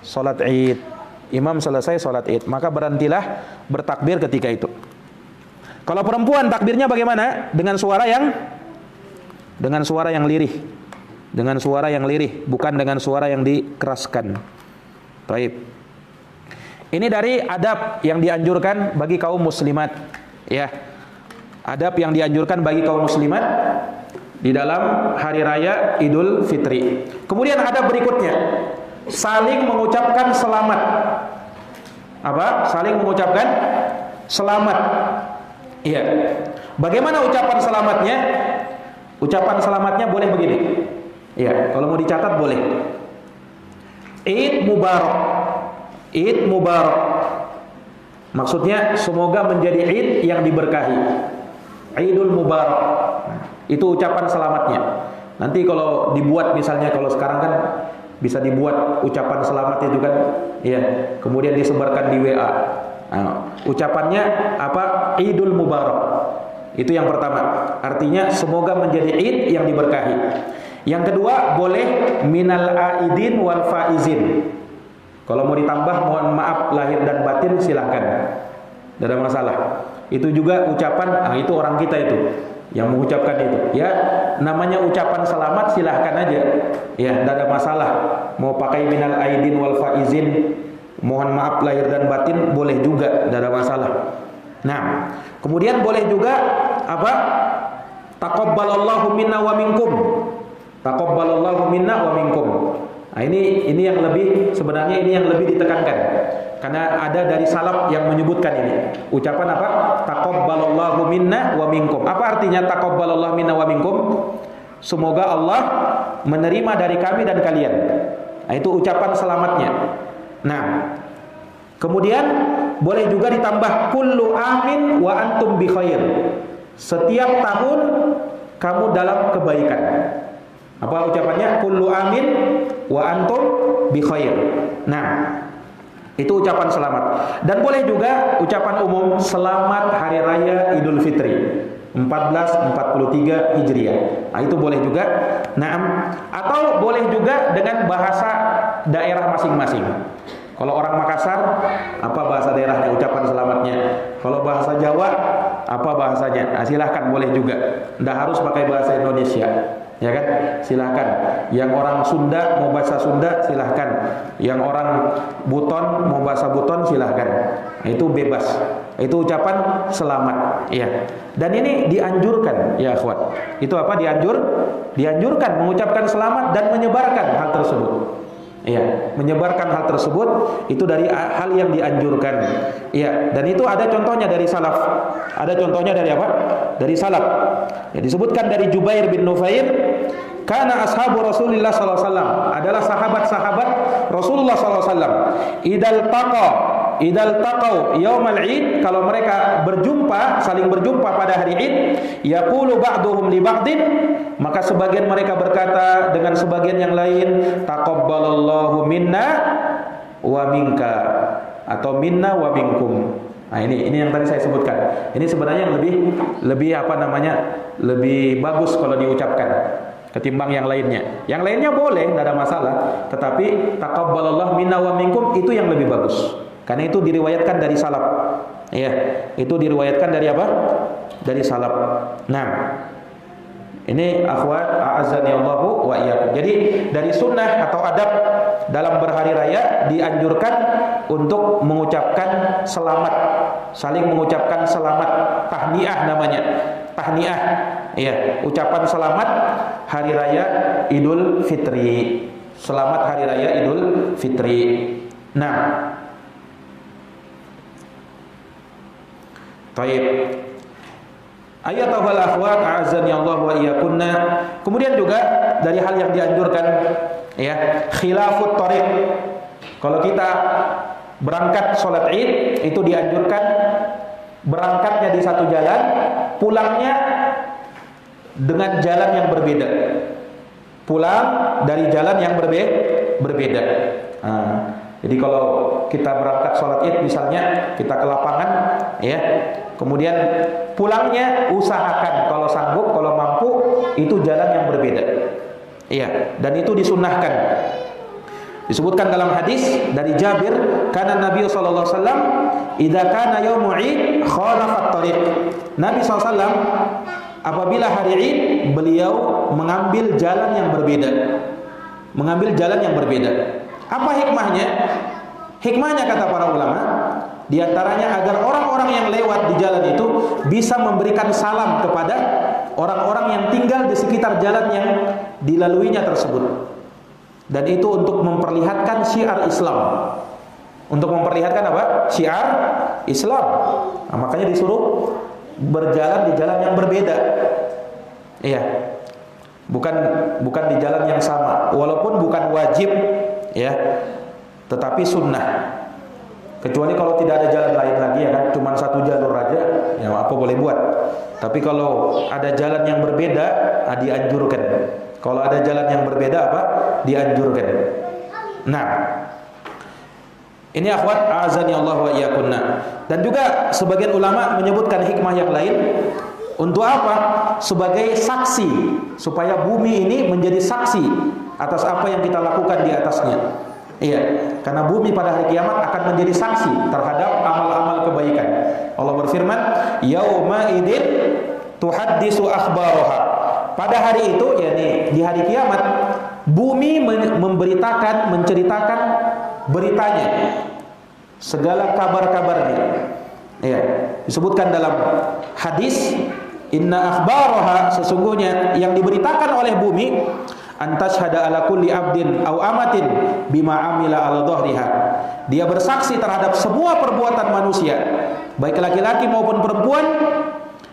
sholat Id. Imam selesai sholat Id, maka berhentilah bertakbir ketika itu. Kalau perempuan takbirnya bagaimana? Dengan suara yang lirih. Dengan suara yang lirih, bukan dengan suara yang dikeraskan. Baik. Ini dari adab yang dianjurkan bagi kaum muslimat, ya. Adab yang dianjurkan bagi kaum muslimat di dalam hari raya Idul Fitri. Kemudian adab berikutnya, saling mengucapkan selamat. Apa? Saling mengucapkan selamat. Iya. Bagaimana ucapan selamatnya? Ucapan selamatnya boleh begini. Iya, kalau mau dicatat boleh. Id Mubarak. Id Mubarak. Maksudnya semoga menjadi Id yang diberkahi. Idul Mubarak. Itu ucapan selamatnya. Nanti kalau dibuat, misalnya kalau sekarang kan bisa dibuat ucapan selamat itu kan, ya, kemudian disebarkan di WA. Nah, ucapannya apa? Idul Mubarak. Itu yang pertama. Artinya semoga menjadi Id yang diberkahi. Yang kedua, boleh minal aidin wal faizin. Kalau mau ditambah mohon maaf lahir dan batin silahkan. Tidak ada masalah. Itu juga ucapan, itu orang kita itu yang mengucapkan itu, ya, namanya ucapan selamat silahkan aja, ya, tidak ada masalah. Mau pakai minal aidin wal faizin, mohon maaf lahir dan batin, boleh juga, tidak ada masalah. Nah, kemudian boleh juga apa? Taqabbalallahu minna wa minkum. Taqabbalallahu minna wa minkum. Nah, ini yang lebih, sebenarnya ini yang lebih ditekankan. Karena ada dari salaf yang menyebutkan ini. Ucapan apa? Taqabbalallahu minna wa minkum. Apa artinya taqabbalallahu minna wa minkum? Semoga Allah menerima dari kami dan kalian. Nah, itu ucapan selamatnya. Nah, kemudian boleh juga ditambah kullu amin wa antum bi khair. Setiap tahun kamu dalam kebaikan. Apa ucapannya? Kullu amin wa antum bi khair. Nah, itu ucapan selamat. Dan boleh juga ucapan umum selamat hari raya Idul Fitri 1443 Hijriah. Nah, itu boleh juga. Nah, atau boleh juga dengan bahasa daerah masing-masing. Kalau orang Makassar, apa bahasa daerahnya ucapan selamatnya? Kalau bahasa Jawa, apa bahasanya? Nah, silahkan, boleh juga. Tidak harus pakai bahasa Indonesia, ya kan? Silahkan. Yang orang Sunda mau bahasa Sunda, silahkan. Yang orang Buton mau bahasa Buton, silahkan. Nah, itu bebas. Itu ucapan selamat, ya. Dan ini dianjurkan, ya akhwat. Itu apa? Dianjurkan mengucapkan selamat dan menyebarkan hal tersebut. Ya, menyebarkan hal tersebut itu dari hal yang dianjurkan. Ya, dan itu ada contohnya dari salaf. Ada contohnya dari apa? Dari salaf. Ya, disebutkan dari Jubair bin Nufair, karena ashabu Rasulullah sallallahu alaihi wasallam, adalah sahabat-sahabat Rasulullah sallallahu alaihi wasallam. Idal taqau yaumal Id, kalau mereka berjumpa, saling berjumpa pada hari Id, yaqulu ba'duhum li ba'din, maka sebagian mereka berkata dengan sebagian yang lain, taqabbalallahu minna wa minka, atau minna wa minkum. Nah, ini yang tadi saya sebutkan. Ini sebenarnya lebih apa namanya? Lebih bagus kalau diucapkan ketimbang yang lainnya. Yang lainnya boleh, tidak ada masalah, tetapi taqabbalallahu minna wa minkum itu yang lebih bagus. Karena itu diriwayatkan dari salaf. Ya, itu diriwayatkan dari apa? Dari salaf. Nah, ini akhwat a'azzani Allahu wa iyyakum. Jadi dari sunnah atau adab dalam berhari raya dianjurkan untuk mengucapkan selamat, saling mengucapkan selamat, tahniah namanya. Tahniah. Ya, ucapan selamat hari raya Idul Fitri. Selamat hari raya Idul Fitri. Nah, taib. Ayatuhal akhwat, a'azani Allah wa iyyakunna. Kemudian juga dari hal yang dianjurkan, ya, khilafut thariq. Kalau kita berangkat sholat Id, itu dianjurkan berangkatnya di satu jalan, pulangnya dengan jalan yang berbeda. Pulang dari jalan yang berbeda. Jadi kalau kita berangkat sholat Id misalnya, kita ke lapangan, ya, kemudian pulangnya usahakan kalau sanggup, kalau mampu, itu jalan yang berbeda. Iya, dan itu disunnahkan. Disebutkan dalam hadis dari Jabir, karena Nabi sallallahu alaihi wasallam idza kana yaumul Id khalafat thariq. Nabi sallallahu alaihi wasallam apabila hari Id, beliau mengambil jalan yang berbeda. Mengambil jalan yang berbeda. Apa hikmahnya? Hikmahnya kata para ulama, di antaranya agar orang-orang yang lewat di jalan itu bisa memberikan salam kepada orang-orang yang tinggal di sekitar jalan yang dilaluinya tersebut. Dan itu untuk memperlihatkan syiar Islam. Untuk memperlihatkan apa? Syiar Islam. Nah, makanya disuruh berjalan di jalan yang berbeda. Iya. Bukan di jalan yang sama. Walaupun bukan wajib, ya, tetapi sunnah. Kecuali kalau tidak ada jalan lain lagi, ya kan, cuma satu jalur aja, ya apa boleh buat. Tapi kalau ada jalan yang berbeda, dianjurkan. Kalau ada jalan yang berbeda, apa? Dianjurkan. Nah, ini akhwat, a'azani Allah wa iyyakunna. Dan juga sebagian ulama menyebutkan hikmah yang lain. Untuk apa? Sebagai saksi, supaya bumi ini menjadi saksi atas apa yang kita lakukan di atasnya. Iya, karena bumi pada hari kiamat akan menjadi saksi terhadap amal-amal kebaikan. Allah berfirman, yauma idzin tuhaddisu akhbaraha. Pada hari itu, yakni di hari kiamat, bumi memberitakan, menceritakan beritanya, segala kabar-kabarnya. Ya, disebutkan dalam hadis, inna akhbaraha, sesungguhnya yang diberitakan oleh bumi, antashhada ala kulli abdin aw amatin bima amila ala dhahriha. Dia bersaksi terhadap semua perbuatan manusia, baik laki-laki maupun perempuan,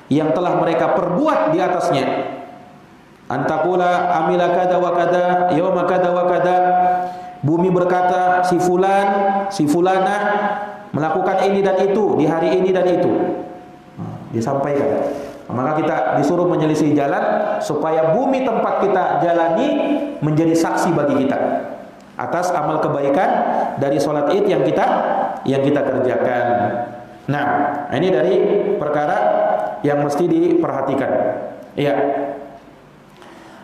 yang telah mereka perbuat di atasnya. Antakula amila kada wa kada yauma kada wa kada. Bumi berkata, si fulan, si fulanah melakukan ini dan itu di hari ini dan itu. Disampaikan. Maka kita disuruh menyelisih jalan supaya bumi tempat kita jalani menjadi saksi bagi kita atas amal kebaikan dari sholat Id yang kita kerjakan. Nah, ini dari perkara yang mesti diperhatikan. Iya.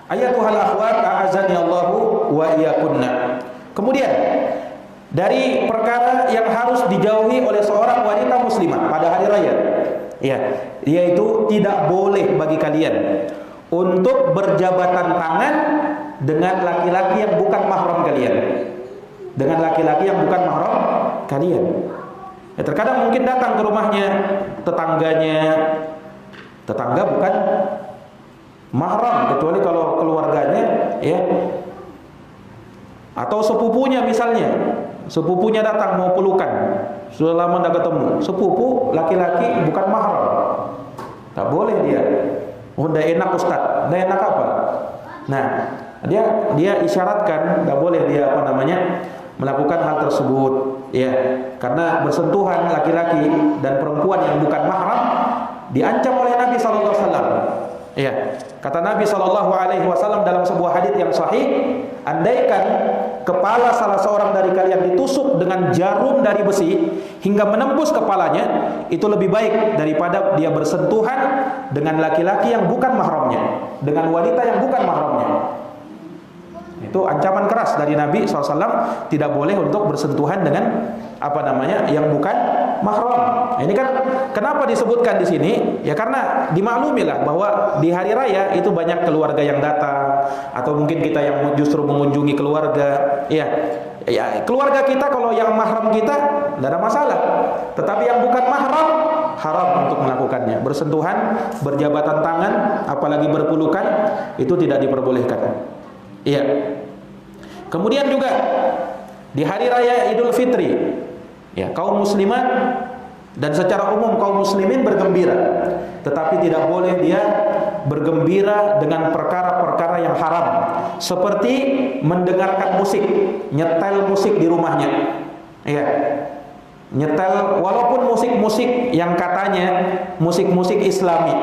Ayatuhal akhwat, a'azani Allahu wa iyyakunna. Kemudian dari perkara yang harus dijauhi oleh seorang wanita muslimah pada hari raya, ya, yaitu tidak boleh bagi kalian untuk berjabatan tangan dengan laki-laki yang bukan mahram kalian. Dengan laki-laki yang bukan mahram kalian. Ya, terkadang mungkin datang ke rumahnya tetangganya, tetangga bukan mahram, kecuali kalau keluarganya, ya, atau sepupunya misalnya. Sepupunya datang mau pelukan, sudah lama tidak ketemu. Sepupu laki-laki bukan mahram, tak boleh dia. Oh, tidak enak Ustaz, tidak enak apa? Nah, dia isyaratkan, tidak boleh dia melakukan hal tersebut, ya, karena bersentuhan laki-laki dan perempuan yang bukan mahram diancam oleh Nabi sallallahu alaihi wasallam. Ya, kata Nabi sallallahu alaihi wasallam dalam sebuah hadis yang sahih, andaikan kepala salah seorang dari kalian ditusuk dengan jarum dari besi hingga menembus kepalanya, itu lebih baik daripada dia bersentuhan dengan laki-laki yang bukan mahramnya, dengan wanita yang bukan mahramnya. Itu ancaman keras dari Nabi SAW, tidak boleh untuk bersentuhan dengan yang bukan mahram. Nah, ini kan kenapa disebutkan di sini? Ya karena dimaklumilah bahwa di hari raya itu banyak keluarga yang datang, atau mungkin kita yang justru mengunjungi keluarga. Ya, keluarga kita kalau yang mahram kita tidak ada masalah. Tetapi yang bukan mahram haram untuk melakukannya. Bersentuhan, berjabatan tangan, apalagi berpelukan, itu tidak diperbolehkan. Iya. Kemudian juga Di hari raya Idul Fitri, ya, kaum muslimat dan secara umum kaum muslimin bergembira, tetapi tidak boleh dia bergembira dengan perkara-perkara yang haram, seperti mendengarkan musik, nyetel musik di rumahnya, ya, nyetel walaupun musik-musik yang katanya musik-musik Islami,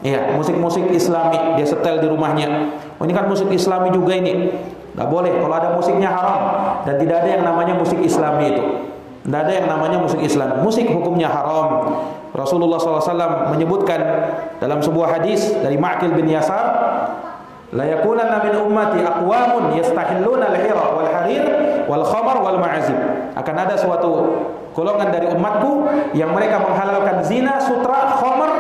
ya, musik-musik Islami dia setel di rumahnya. Oh, ini kan musik Islami juga ini, nggak boleh. Kalau ada musiknya haram, dan tidak ada yang namanya musik Islami itu. Tidak ada yang namanya musik Islam. Musik hukumnya haram. Rasulullah SAW menyebutkan dalam sebuah hadis dari Ma'qil bin Yasar, la yakunanna min ummati aqwamun yastahilluna al-hira wal harir wal khamar wal ma'azib. Akan ada suatu golongan dari umatku yang mereka menghalalkan zina, sutra, khamar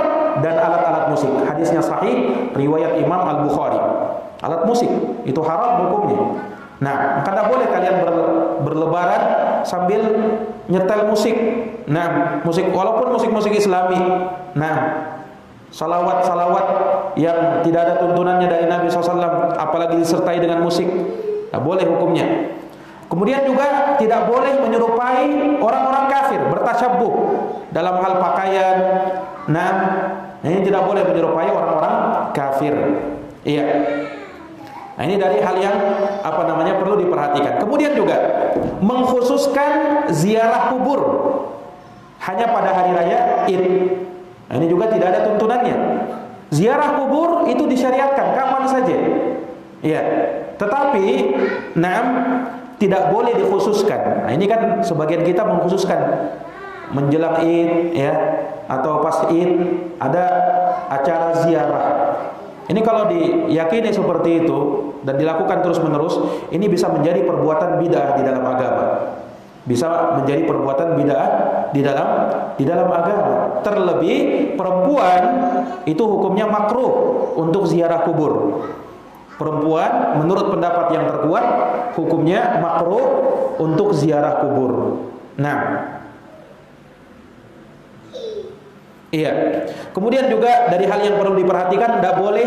dan alat-alat musik. Hadisnya sahih, riwayat Imam Al-Bukhari. Alat musik itu haram hukumnya. Nah, maka tidak boleh kalian berlebaran sambil nyetel musik. Nah, musik walaupun musik-musik Islami. Nah, salawat-salawat yang tidak ada tuntunannya dari Nabi SAW, apalagi disertai dengan musik, tidak boleh hukumnya. Kemudian juga tidak boleh menyerupai orang-orang kafir, bertasyabuh dalam hal pakaian. Nah, ini tidak boleh menyerupai orang-orang kafir. Iya. Nah, ini dari hal yang perlu diperhatikan. Kemudian juga mengkhususkan ziarah kubur hanya pada hari raya Id. Nah, ini juga tidak ada tuntunannya. Ziarah kubur itu disyariatkan kapan saja. Ya. Tetapi tidak boleh dikhususkan. Nah, ini kan sebagian kita mengkhususkan menjelang Id, ya, atau pas Id ada acara ziarah. Ini kalau diyakini seperti itu dan dilakukan terus-menerus, ini bisa menjadi perbuatan bid'ah di dalam agama. Bisa menjadi perbuatan bid'ah di dalam agama. Terlebih perempuan itu hukumnya makruh untuk ziarah kubur. Perempuan menurut pendapat yang terkuat hukumnya makruh untuk ziarah kubur. Nah, iya. Kemudian juga dari hal yang perlu diperhatikan, tidak boleh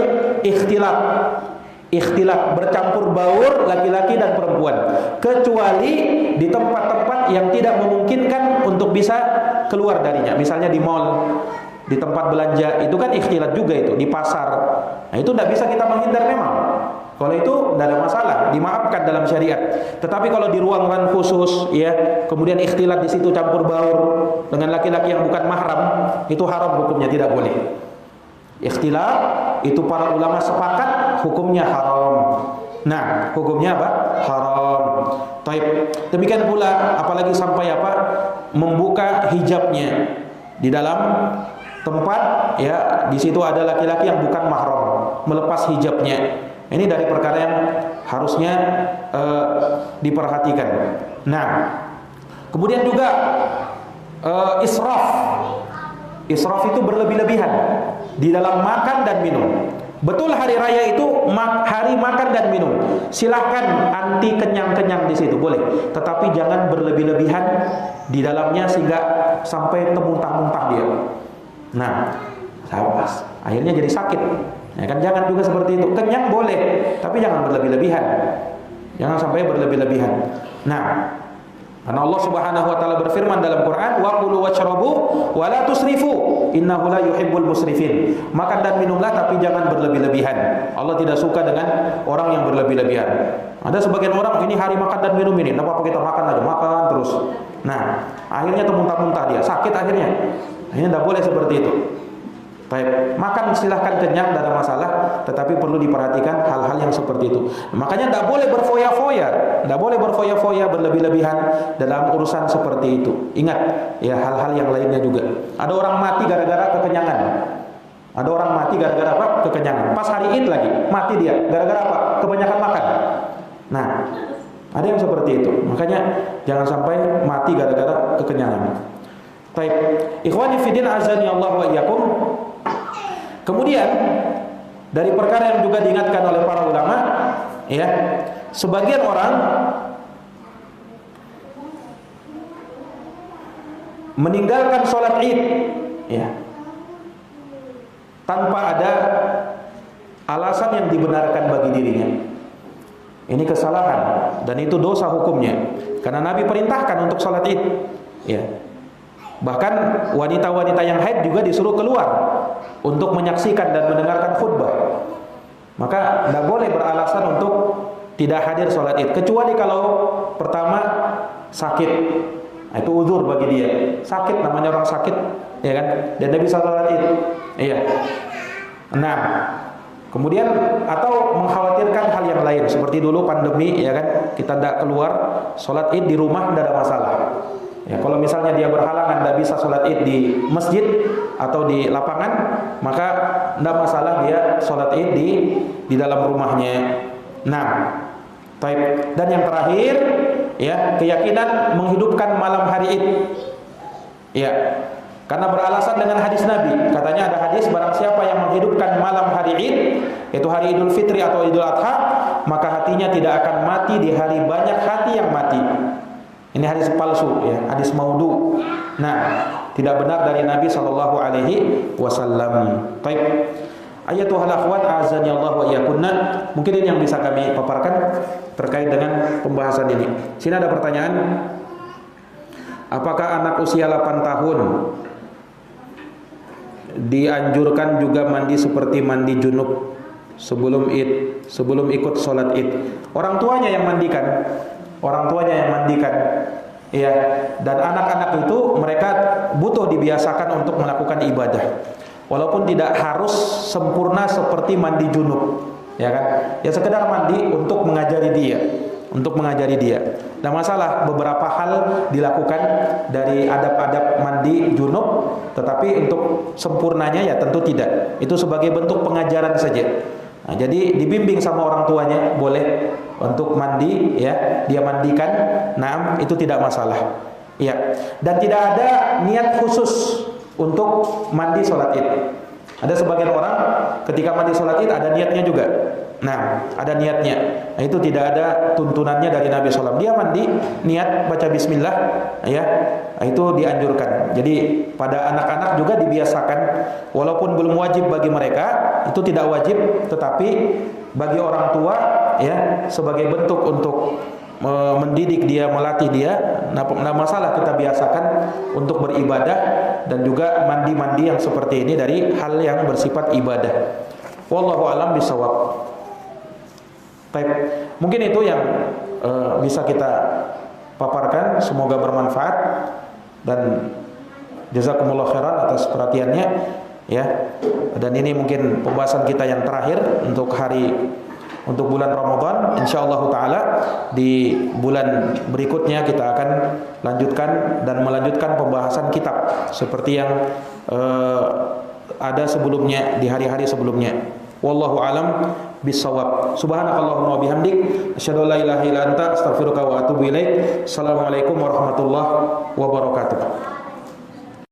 ikhtilat bercampur baur laki-laki dan perempuan, kecuali di tempat-tempat yang tidak memungkinkan untuk bisa keluar darinya. Misalnya di mall, di tempat belanja, itu kan ikhtilat juga itu, di pasar. Nah, itu tidak bisa kita menghindar memang. Kalau itu tidak ada masalah, dimaafkan dalam syariat. Tetapi kalau di ruangan khusus, ya, kemudian ikhtilat di situ campur baur dengan laki-laki yang bukan mahram, itu haram hukumnya, tidak boleh. Ikhtilat itu para ulama sepakat hukumnya haram. Nah, hukumnya apa? Haram. Taib. Demikian pula apalagi sampai membuka hijabnya di dalam tempat, ya, di situ ada laki-laki yang bukan mahram, melepas hijabnya. Ini dari perkara yang harusnya diperhatikan. Nah, kemudian juga israf. Israf itu berlebih-lebihan di dalam makan dan minum. Betul hari raya itu hari makan dan minum. Silahkan anti kenyang-kenyang di situ, boleh. Tetapi jangan berlebih-lebihan di dalamnya sehingga sampai muntah-muntah dia. Nah, akhirnya jadi sakit. Ya kan, jangan juga seperti itu. Kenyang boleh, tapi jangan berlebih-lebihan. Jangan sampai berlebih-lebihan. Nah, karena Allah Subhanahu wa taala berfirman dalam Quran, "Wa kulu washrabu wa la tusrifu, innahu la yuhibbul musrifin." Makan dan minumlah tapi jangan berlebih-lebihan. Allah tidak suka dengan orang yang berlebih-lebihan. Ada sebagian orang, ini hari makan dan minum ini, apa kita makan aja, makan terus. Nah, akhirnya muntah-muntah dia, sakit akhirnya. Akhirnya tidak boleh seperti itu. Baik, makan silahkan kenyang, tidak ada masalah, tetapi perlu diperhatikan hal-hal yang seperti itu. Makanya tidak boleh berfoya-foya, tidak boleh berfoya-foya berlebih-lebihan dalam urusan seperti itu. Ingat, ya, hal-hal yang lainnya juga. Ada orang mati gara-gara kekenyangan. Ada orang mati gara-gara apa? Kekenyangan. Pas hari Id lagi mati dia, gara-gara apa? Kebanyakan makan. Nah, ada yang seperti itu. Makanya jangan sampai mati gara-gara kekenyangan. Baik, ikhwani fiddin azani Allah wa iyyakum. Kemudian dari perkara yang juga diingatkan oleh para ulama, ya, sebagian orang meninggalkan sholat Id, ya, tanpa ada alasan yang dibenarkan bagi dirinya. Ini kesalahan dan itu dosa hukumnya. Karena Nabi perintahkan untuk salat Id. Ya. Bahkan wanita-wanita yang haid juga disuruh keluar untuk menyaksikan dan mendengarkan khutbah. Maka tidak boleh beralasan untuk tidak hadir salat Id, kecuali kalau pertama sakit. Nah, itu uzur bagi dia. Sakit, namanya orang sakit, ya kan? Dan dia bisa salat Id. Iya. Nah, kemudian atau mengkhawatirkan hal yang lain seperti dulu pandemi, ya kan? Kita tidak keluar, salat Id di rumah tidak ada masalah. Ya, kalau misalnya dia berhalangan tidak bisa sholat Id di masjid atau di lapangan, maka tidak masalah dia sholat Id di dalam rumahnya. Nah, taib. Dan yang terakhir, ya, keyakinan menghidupkan malam hari Id. Ya, karena beralasan dengan hadis Nabi. Katanya ada hadis, barang siapa yang menghidupkan malam hari Id, yaitu hari Idul Fitri atau Idul Adha, maka hatinya tidak akan mati di hari banyak hati yang mati. Ini hadis palsu, ya, hadis maudhu. Nah, tidak benar dari Nabi sallallahu alaihi wasallam. Baik. Ayatuhal akhwat azani Allah wa iyyakunna. Mungkin ini yang bisa kami paparkan terkait dengan pembahasan ini. Sini ada pertanyaan. Apakah anak usia 8 tahun dianjurkan juga mandi seperti mandi junub sebelum Id, sebelum ikut sholat Id? Orang tuanya yang mandikan. Orang tuanya yang mandikan, ya. Dan anak-anak itu mereka butuh dibiasakan untuk melakukan ibadah, walaupun tidak harus sempurna seperti mandi junub, ya kan? Ya sekedar mandi untuk mengajari dia, Nah masalah beberapa hal dilakukan dari adab-adab mandi junub, tetapi untuk sempurnanya ya tentu tidak. Itu sebagai bentuk pengajaran saja. Nah, jadi dibimbing sama orang tuanya boleh untuk mandi, ya, dia mandikan, nah itu tidak masalah, ya. Dan tidak ada niat khusus untuk mandi sholat Id. Ada sebagian orang ketika mandi sholat Id ada niatnya juga. Nah, ada niatnya. Nah, itu tidak ada tuntunannya dari Nabi SAW. Dia mandi, niat baca Bismillah, ya. Nah, itu dianjurkan. Jadi pada anak-anak juga dibiasakan, walaupun belum wajib bagi mereka, itu tidak wajib, tetapi bagi orang tua, ya, sebagai bentuk untuk mendidik dia, melatih dia. Nah, masalah kita biasakan untuk beribadah dan juga mandi-mandi yang seperti ini dari hal yang bersifat ibadah. Wallahu a'lam bishawab. Baik, mungkin itu yang bisa kita paparkan. Semoga bermanfaat dan jazakumullah khairan atas perhatiannya, ya. Dan ini mungkin pembahasan kita yang terakhir untuk bulan Ramadan. Insyaallah taala di bulan berikutnya kita akan lanjutkan dan melanjutkan pembahasan kitab seperti yang ada sebelumnya di hari-hari sebelumnya. Wallahu alam bisawab. Subhanakallahumma wa bihamdik asyhadu an la ilaha illa anta astaghfiruka wa atubu ilaik. Assalamualaikum warahmatullahi wabarakatuh.